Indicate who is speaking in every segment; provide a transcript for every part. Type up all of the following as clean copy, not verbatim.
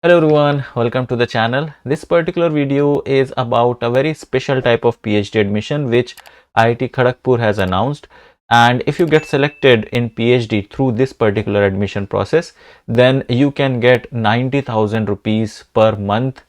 Speaker 1: Hello everyone, welcome to the channel. This particular video is about a very special type of PhD admission which IIT Kharagpur has announced. And if you get selected in PhD through this particular admission process, then you can get 90,000 rupees per month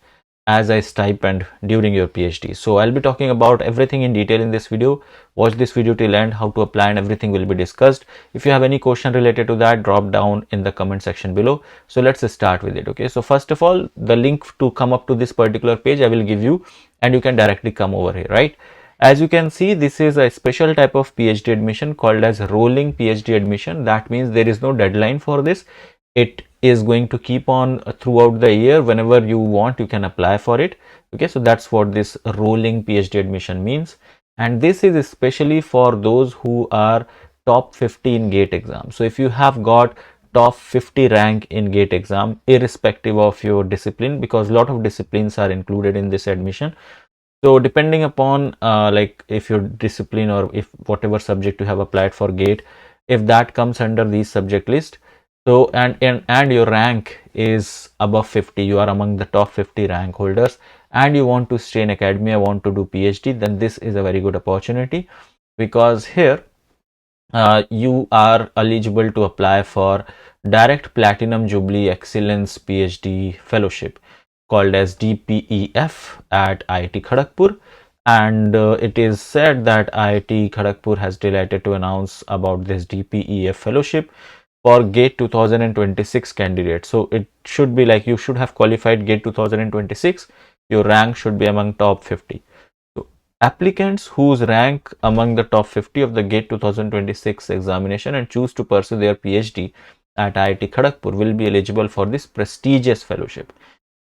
Speaker 1: as a stipend during your PhD. So I'll be talking about everything in detail in this video. Watch this video till end, how to apply, and everything will be discussed. If you have any question related to that, drop down in the comment section below. So let's start with it. Okay, so first of all, the link to come up to this particular page I will give you, and you can directly come over here, right? As you can see, this is a special type of PhD admission called as rolling PhD admission. That means there is no deadline for this. It is going to keep on throughout the year. Whenever you want, you can apply for it. Okay, so that's what this rolling PhD admission means. And this is especially for those who are top 50 in GATE exam. So if you have got top 50 rank in GATE exam, irrespective of your discipline, because a lot of disciplines are included in this admission. So depending upon like if your discipline or if whatever subject you have applied for GATE, if that comes under these subject list, so and your rank is above 50, you are among the top 50 rank holders, and you want to stay in academia, want to do PhD, then this is a very good opportunity, because here you are eligible to apply for direct platinum jubilee excellence PhD fellowship called as DPEF at IIT Kharagpur. And it is said that IIT Kharagpur has delighted to announce about this DPEF fellowship for GATE 2026 candidates. So it should be like you should have qualified GATE 2026. Your rank should be among top 50. So applicants whose rank among the top 50 of the GATE 2026 examination and choose to pursue their PhD at IIT Kharagpur will be eligible for this prestigious fellowship.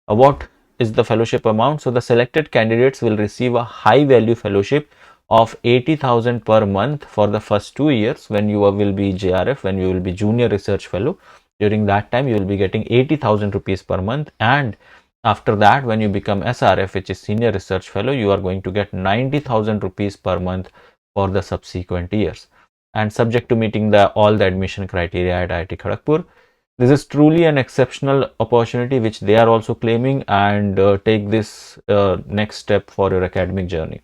Speaker 1: What is the fellowship amount? So the selected candidates will receive a high value fellowship of 80,000 per month for the first 2 years when you will be JRF, when you will be junior research fellow. During that time you will be getting 80,000 rupees per month, and after that when you become SRF, which is senior research fellow, you are going to get 90,000 rupees per month for the subsequent years, and subject to meeting all the admission criteria at IIT Kharagpur. This is truly an exceptional opportunity which they are also claiming, and take this next step for your academic journey.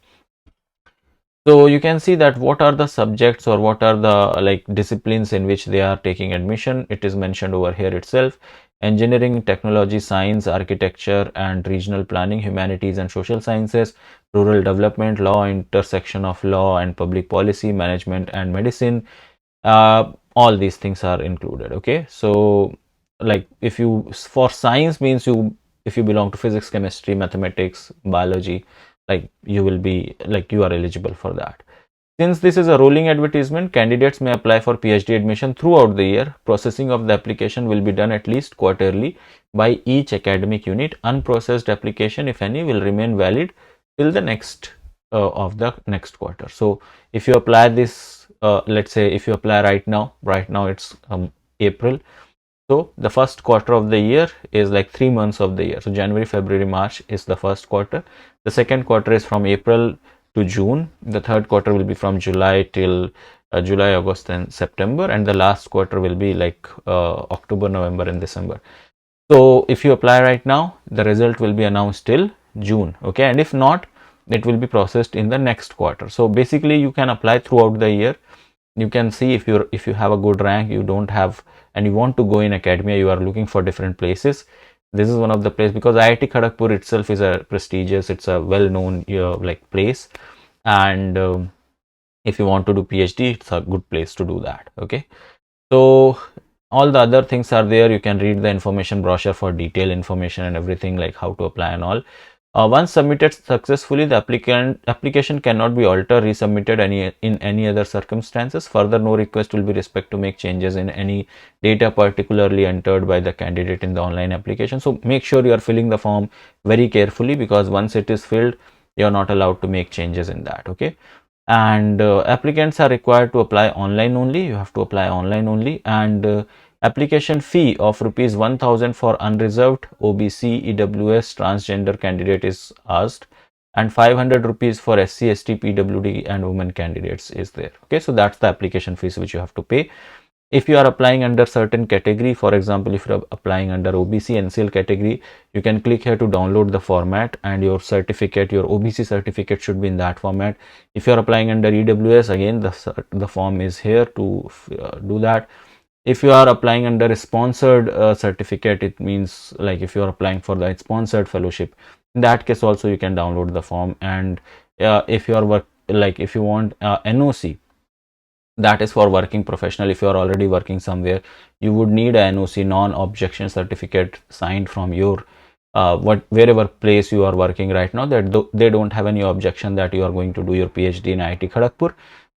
Speaker 1: So you can see that what are the subjects or what are the like disciplines in which they are taking admission. It is mentioned over here itself: engineering, technology, science, architecture and regional planning, humanities and social sciences, rural development, law, intersection of law and public policy, management and medicine. All these things are included. Okay, so like if you for science means if you belong to physics, chemistry, mathematics, biology, like you will be like you are eligible for that. Since this is a rolling advertisement, candidates may apply for PhD admission throughout the year. Processing of the application will be done at least quarterly by each academic unit. Unprocessed application, if any, will remain valid till the next of the next quarter. So if you apply this, let's say if you apply right now it's April. So the first quarter of the year is like 3 months of the year. So January, February, March is the first quarter. The second quarter is from April to June. The third quarter will be from July till July, August and September. And the last quarter will be like October, November and December. So if you apply right now, the result will be announced till June. Okay. And if not, it will be processed in the next quarter. So basically you can apply throughout the year. You can see if you have a good rank, you don't have, and you want to go in academia, you are looking for different places. This is one of the places, because IIT Kharagpur itself is a prestigious, it's a well-known like place, and if you want to do PhD, it's a good place to do that. Okay, so all the other things are there. You can read the information brochure for detailed information and everything, like how to apply and all. Once submitted successfully, the application cannot be altered, resubmitted in any other circumstances. Further, no request will be respect to make changes in any data particularly entered by the candidate in the online application. So make sure you are filling the form very carefully, because once it is filled, you are not allowed to make changes in that. Okay, and applicants are required to apply online only. You have to apply online only, and application fee of rupees 1,000 for unreserved OBC, EWS, transgender candidate is asked, and 500 rupees for SC, ST, PWD and women candidates is there. Okay, so that's the application fees which you have to pay. If you are applying under certain category, for example, if you're applying under OBC NCL category, you can click here to download the format, and your certificate, your OBC certificate should be in that format. If you're applying under EWS, again the form is here to do that. If you are applying under a sponsored certificate, it means like if you are applying for the sponsored fellowship, in that case also you can download the form. And if you are if you want NOC, that is for working professional. If you are already working somewhere, you would need a NOC, non-objection certificate, signed from your wherever place you are working right now, that they don't have any objection that you are going to do your PhD in IIT Kharagpur.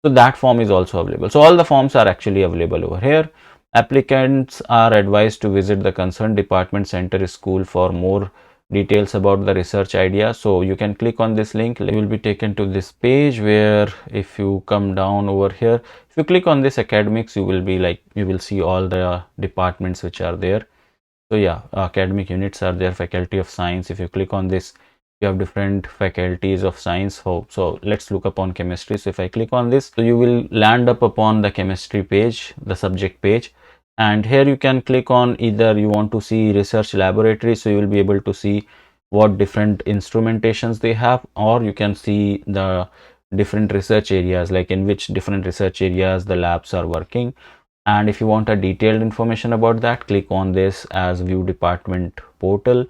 Speaker 1: So that form is also available. So all the forms are actually available over here. Applicants are advised to visit the concerned department, center, school for more details about the research idea. So you can click on this link. You will be taken to this page where if you come down over here, if you click on this academics, you will see all the departments which are there. So yeah, academic units are there. Faculty of Science, if you click on this, you have different faculties of science. So let's look upon chemistry. So if I click on this, so you will land up upon the chemistry page, the subject page. And here you can click on either you want to see research laboratory, so you will be able to see what different instrumentations they have, or you can see the different research areas, like in which different research areas the labs are working. And if you want a detailed information about that, click on this as view department portal,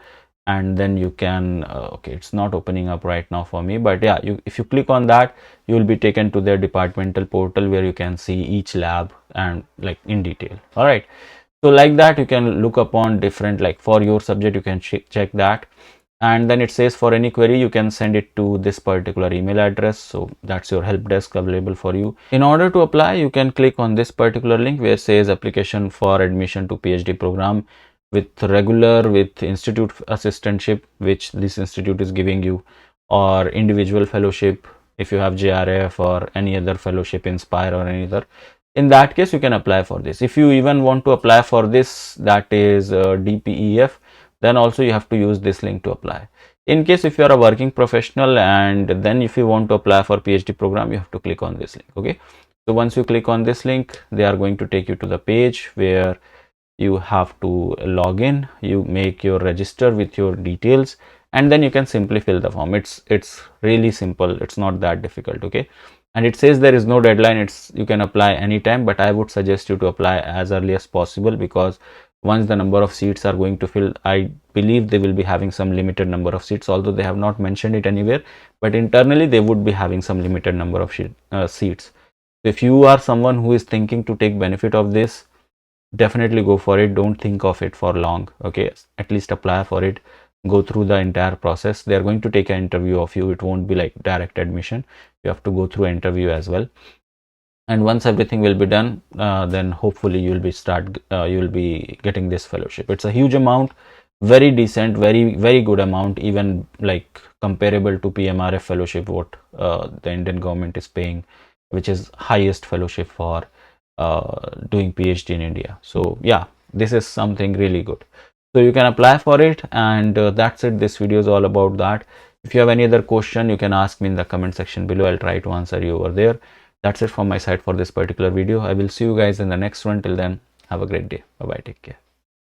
Speaker 1: and then you can okay, it's not opening up right now for me, but yeah, if you click on that, you will be taken to their departmental portal where you can see each lab and like in detail. All right, so like that you can look upon different, like for your subject you can check that. And then it says for any query you can send it to this particular email address. So that's your help desk available for you. In order to apply, you can click on this particular link where it says application for admission to PhD program with regular, with institute assistantship, which this institute is giving you, or individual fellowship if you have JRF or any other fellowship, Inspire or any other. In that case you can apply for this. If you even want to apply for this, that is DPEF, then also you have to use this link to apply. In case if you are a working professional, and then if you want to apply for PhD program, you have to click on this link. Okay, so once you click on this link, they are going to take you to the page where you have to log in, you make your register with your details, and then you can simply fill the form. It's really simple, it's not that difficult. Okay, and it says there is no deadline, you can apply anytime, but I would suggest you to apply as early as possible, because once the number of seats are going to fill, I believe they will be having some limited number of seats, although they have not mentioned it anywhere, but internally they would be having some limited number of seats. If you are someone who is thinking to take benefit of this, definitely go for it. Don't think of it for long. Okay, at least apply for it, go through the entire process. They are going to take an interview of you. It won't be like direct admission, you have to go through an interview as well. And once everything will be done, then hopefully you will be getting this fellowship. It's a huge amount, very decent, very good amount, even like comparable to PMRF fellowship what the Indian government is paying, which is highest fellowship for doing PhD in India. So yeah, this is something really good. So you can apply for it, and that's it. This video is all about that. If you have any other question, you can ask me in the comment section below. I'll try to answer you over there. That's it from my side for this particular video. I will see you guys in the next one. Till then, have a great day. Bye bye. Take care.